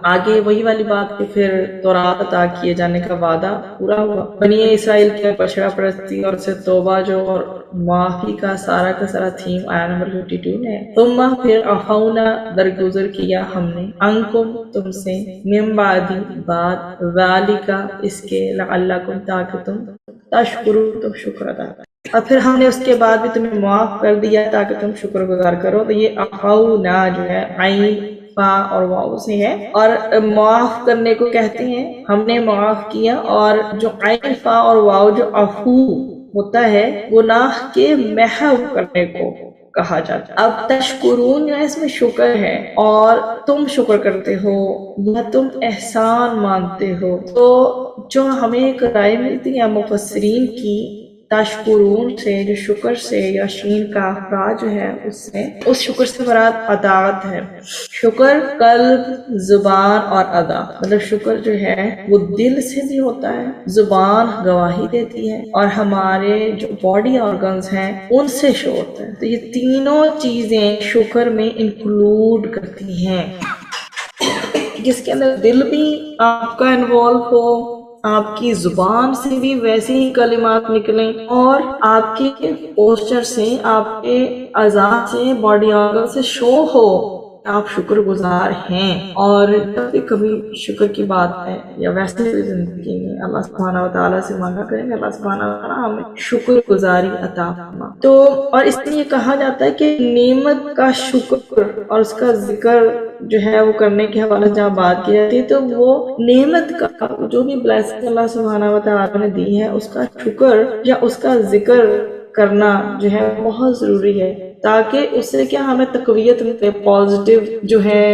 آگے وہی والی بات کہ پھر تورات عطا کیے جانے کا وعدہ پورا ہوا، بنی اسرائیل کی بچڑا پرستی اور اسے توبہ جو اور معافی کا سارا تھیم آیا نمبر 52 میں، ثم پھر عفونا درگزر کیا ہم نے عنکم تم سے، من بعد ذالک اس کے، لعلکم تاکہ تم تشکرون تم شکر ادا کرو، اور پھر ہم نے اس کے بعد بھی تمہیں معاف کر دیا تاکہ تم شکر گزار کرو۔ تو یہ عفونا جو ہے عین فا اور واو سے ہے، اور معاف کرنے کو کہتے ہیں ہم نے معاف کیا، اور جو عین فا اور واو جو عفو ہوتا ہے گناہ کے محو کرنے کو کہا جاتا ہے۔ اب تشکرون جو ہے اس میں شکر ہے، اور تم شکر کرتے ہو یا تم احسان مانتے ہو، تو جو ہمیں ایک رائے ملتی ہے مفسرین کی، تشکرون سے جو شکر سے یا شین کا افراد جو ہے اس شکر سے مراد اطاعت ہے۔ شکر قلب، زبان اور ادا، مطلب شکر جو ہے وہ دل سے بھی ہوتا ہے، زبان گواہی دیتی ہے، اور ہمارے جو باڈی آرگنز ہیں ان سے شو ہوتا ہے۔ تو یہ تینوں چیزیں شکر میں انکلوڈ کرتی ہیں، جس کے اندر دل بھی آپ کا انوالو ہو، آپ کی زبان سے بھی ویسے ہی کلمات نکلیں، اور آپ کے پوسچر سے، آپ کے اعضاء سے، باڈی آرگن سے شو ہو آپ شکر گزار ہیں۔ اور جب بھی کبھی شکر کی بات ہے یا ویسے بھی زندگی میں اللہ سبحانہ وتعالیٰ سے مانگا کریں کہ اللہ سبحانہ وتعالیٰ ہمیں شکر گزاری عطا فرما۔ تو اور اس میں یہ کہا جاتا ہے کہ نعمت کا شکر اور اس کا ذکر جو ہے وہ کرنے کے حوالے سے جہاں بات کی جاتی ہے، تو وہ نعمت کا جو بھی بلیسنگ اللہ سبحانہ وتعالیٰ نے دی ہے اس کا شکر یا اس کا ذکر کرنا جو ہے بہت ضروری ہے، تاکہ اس سے کیا ہمیں تقویت ملے، پازیٹیو جو ہے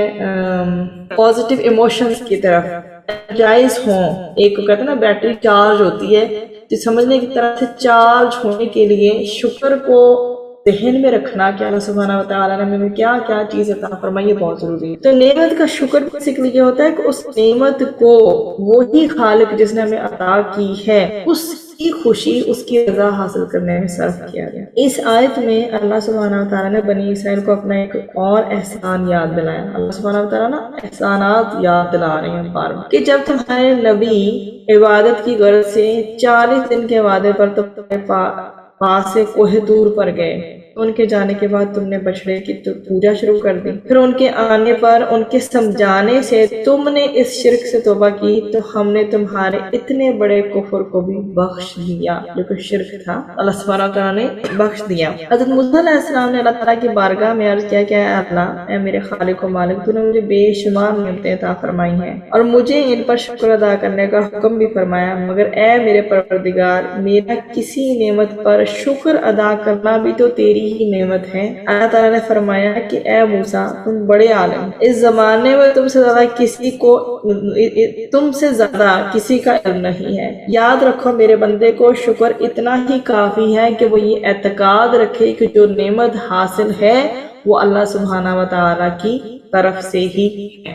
پازیٹیو ایموشنز کی طرف جائز ہوں۔ ایک کو کہتے ہیں نا بیٹری چارج ہوتی ہے، تو سمجھنے کی طرف سے چارج ہونے کے لیے شکر کو ذہن میں رکھنا کہ اللہ سبحانہ وتعالیٰ نے ہمیں کیا کیا چیز عطا فرمائی، یہ بہت ضروری ہے۔ تو نعمت کا شکر بیسیکلی یہ ہوتا ہے کہ اس نعمت کو وہی خالق جس نے ہمیں عطا کی ہے اس کی خوشی، اس کی رضا حاصل کرنے میں صرف کیا گیا۔ اس آیت میں اللہ سبحانہ وتعالیٰ نے بنی اسرائیل کو اپنا ایک اور احسان یاد دلایا۔ اللہ سبحانہ وتعالیٰ نا احسانات یاد دلا رہے ہیں بار بار کہ جب تمہارے نبی عبادت کی غرض سے 40 دن کے وعدے پر تمہارے پاس سے کوہ طور پر گئے، ان کے جانے کے بعد تم نے بچڑے کی پوجا شروع کر دی، پھر ان کے آنے پر ان کے سمجھانے سے تم نے اس شرک سے توبہ کی، تو ہم نے تمہارے اتنے بڑے کفر کو بھی بخش دیا جو کہ شرک تھا، اللہ سبحانہ تعالیٰ نے بخش دیا۔ حضرت موسیٰ علیہ السلام نے اللہ تعالیٰ کی بارگاہ میں عرض کیا کہ اے اللہ، اے میرے خالق و مالک، تو نے مجھے بے شمار نعمتیں عطا فرمائی ہیں اور مجھے ان پر شکر ادا کرنے کا حکم بھی فرمایا، مگر اے میرے پروردگار، میرا کسی نعمت پر شکر ادا کرنا بھی تو تیری ہی نعمت ہے۔ اللہ تعالیٰ نے فرمایا کہ اے موسیٰ، تم بڑے عالم، اس زمانے میں تم سے زیادہ کسی کا علم نہیں ہے، یاد رکھو میرے بندے کو شکر اتنا ہی کافی ہے کہ وہ یہ اعتقاد رکھے کہ جو نعمت حاصل ہے وہ اللہ سبحانہ وتعالیٰ کی طرف سے ہی ہے۔